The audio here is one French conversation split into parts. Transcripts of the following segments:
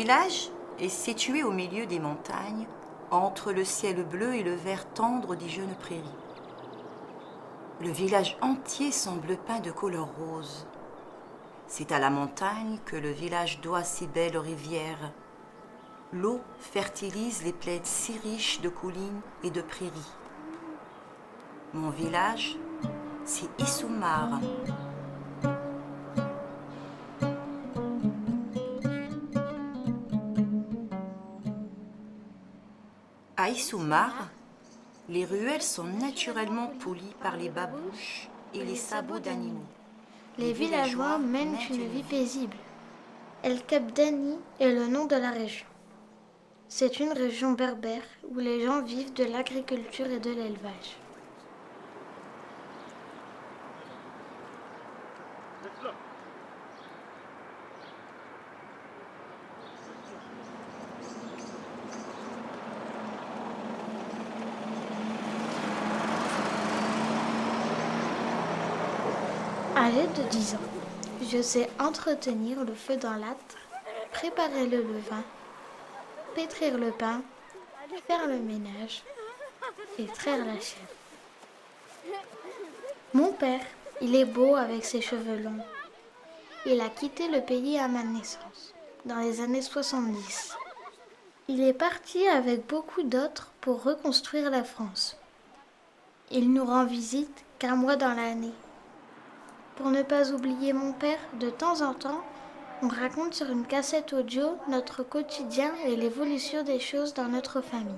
village est situé au milieu des montagnes, entre le ciel bleu et le vert tendre des jeunes prairies. Le village entier semble peint de couleur rose. C'est à la montagne que le village doit ses belles rivières. L'eau fertilise les plaines si riches de collines et de prairies. Mon village, c'est Issoumar. À Issoumar, les ruelles sont naturellement polies par les babouches et les sabots d'animaux. Les villageois mènent une vie paisible. El Kabdani est le nom de la région. C'est une région berbère où les gens vivent de l'agriculture et de l'élevage. Âgée de 10 ans, je sais entretenir le feu dans l'âtre, préparer le levain, pétrir le pain, faire le ménage et traire la chèvre. Mon père, il est beau avec ses cheveux longs. Il a quitté le pays à ma naissance, dans les années 70. Il est parti avec beaucoup d'autres pour reconstruire la France. Il nous rend visite qu'un mois dans l'année. Pour ne pas oublier mon père, de temps en temps, on raconte sur une cassette audio notre quotidien et l'évolution des choses dans notre famille.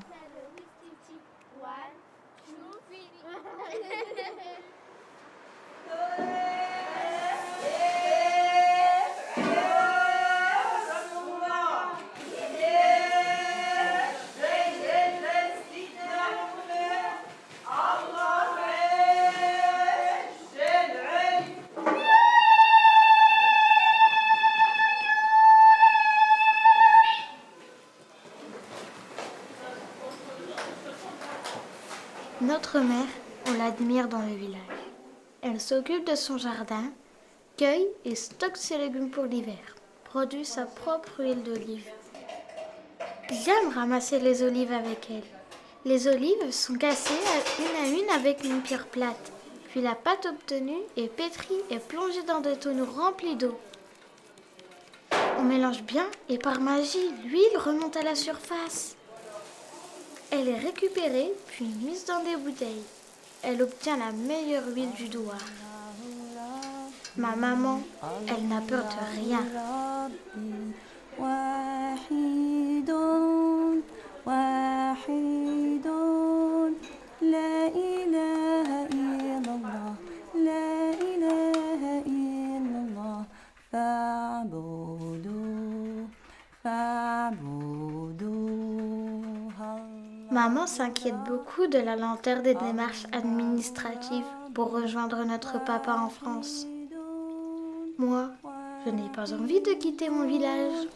Notre mère, on l'admire dans le village. Elle s'occupe de son jardin, cueille et stocke ses légumes pour l'hiver, produit sa propre huile d'olive. J'aime ramasser les olives avec elle. Les olives sont cassées à une avec une pierre plate, puis la pâte obtenue est pétrie et plongée dans des tonneaux remplis d'eau. On mélange bien et par magie, l'huile remonte à la surface. Elle est récupérée puis mise dans des bouteilles. Elle obtient la meilleure huile du Douar. Ma maman, elle n'a peur de rien. Maman s'inquiète beaucoup de la lenteur des démarches administratives pour rejoindre notre papa en France. Moi, je n'ai pas envie de quitter mon village.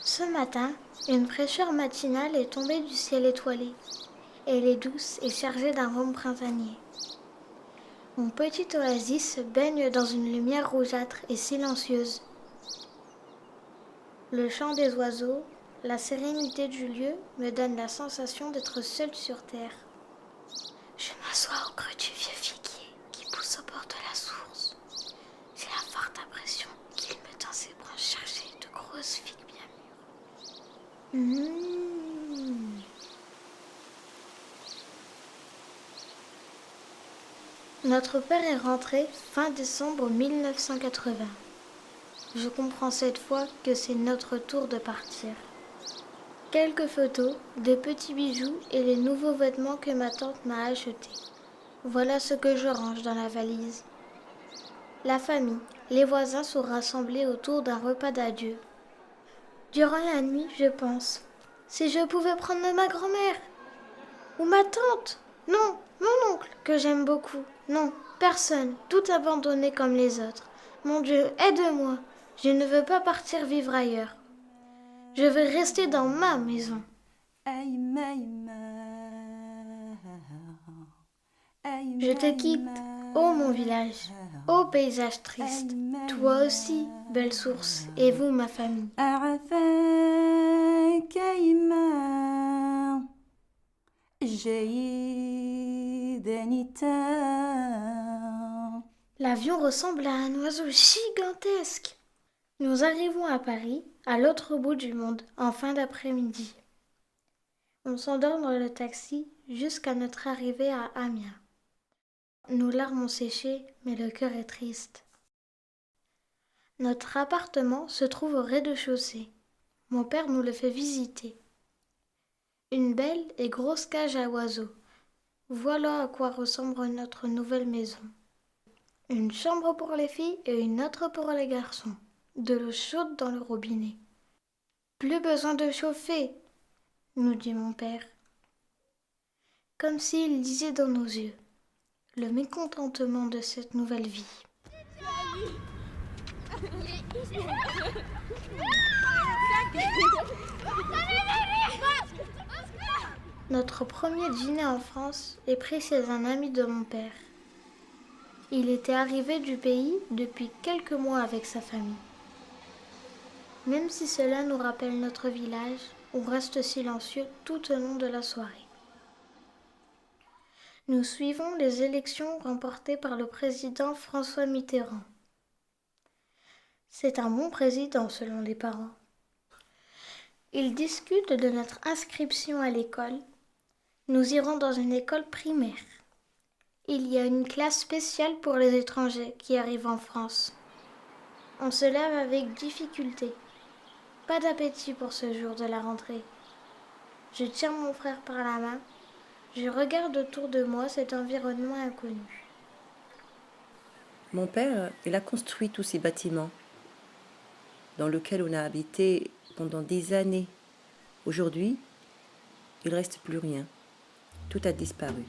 Ce matin, une fraîcheur matinale est tombée du ciel étoilé. Elle est douce et chargée d'arômes printaniers. Mon petit oasis se baigne dans une lumière rougeâtre et silencieuse. Le chant des oiseaux, la sérénité du lieu me donnent la sensation d'être seule sur terre. Je m'assois au creux du vieux figuier qui pousse au bord de la source. J'ai la forte impression qu'il me tend ses branches chargées de grosses figues bien mûres. Notre père est rentré fin décembre 1980. Je comprends cette fois que c'est notre tour de partir. Quelques photos, des petits bijoux et les nouveaux vêtements que ma tante m'a achetés. Voilà ce que je range dans la valise. La famille, les voisins sont rassemblés autour d'un repas d'adieu. Durant la nuit, je pense, si je pouvais prendre ma grand-mère ou ma tante. Non, mon oncle, que j'aime beaucoup. Non, personne, tout abandonné comme les autres. Mon Dieu, aide-moi. Je ne veux pas partir vivre ailleurs. Je veux rester dans ma maison. Je te quitte, ô mon village, ô paysage triste. Toi aussi, belle source, et vous, ma famille. L'avion ressemble à un oiseau gigantesque. Nous arrivons à Paris, à l'autre bout du monde, en fin d'après-midi. On s'endort dans le taxi jusqu'à notre arrivée à Amiens. Nos larmes ont séché, mais le cœur est triste. Notre appartement se trouve au rez-de-chaussée. Mon père nous le fait visiter. Une belle et grosse cage à oiseaux. Voilà à quoi ressemble notre nouvelle maison. Une chambre pour les filles et une autre pour les garçons. De l'eau chaude dans le robinet. Plus besoin de chauffer, nous dit mon père. Comme s'il lisait dans nos yeux le mécontentement de cette nouvelle vie. Notre premier dîner en France est pris chez un ami de mon père. Il était arrivé du pays depuis quelques mois avec sa famille. Même si cela nous rappelle notre village, on reste silencieux tout au long de la soirée. Nous suivons les élections remportées par le président François Mitterrand. C'est un bon président selon les parents. Ils discutent de notre inscription à l'école. Nous irons dans une école primaire. Il y a une classe spéciale pour les étrangers qui arrivent en France. On se lève avec difficulté. Pas d'appétit pour ce jour de la rentrée. Je tiens mon frère par la main. Je regarde autour de moi cet environnement inconnu. Mon père, il a construit tous ces bâtiments dans lesquels on a habité pendant des années. Aujourd'hui, il ne reste plus rien. Tout a disparu.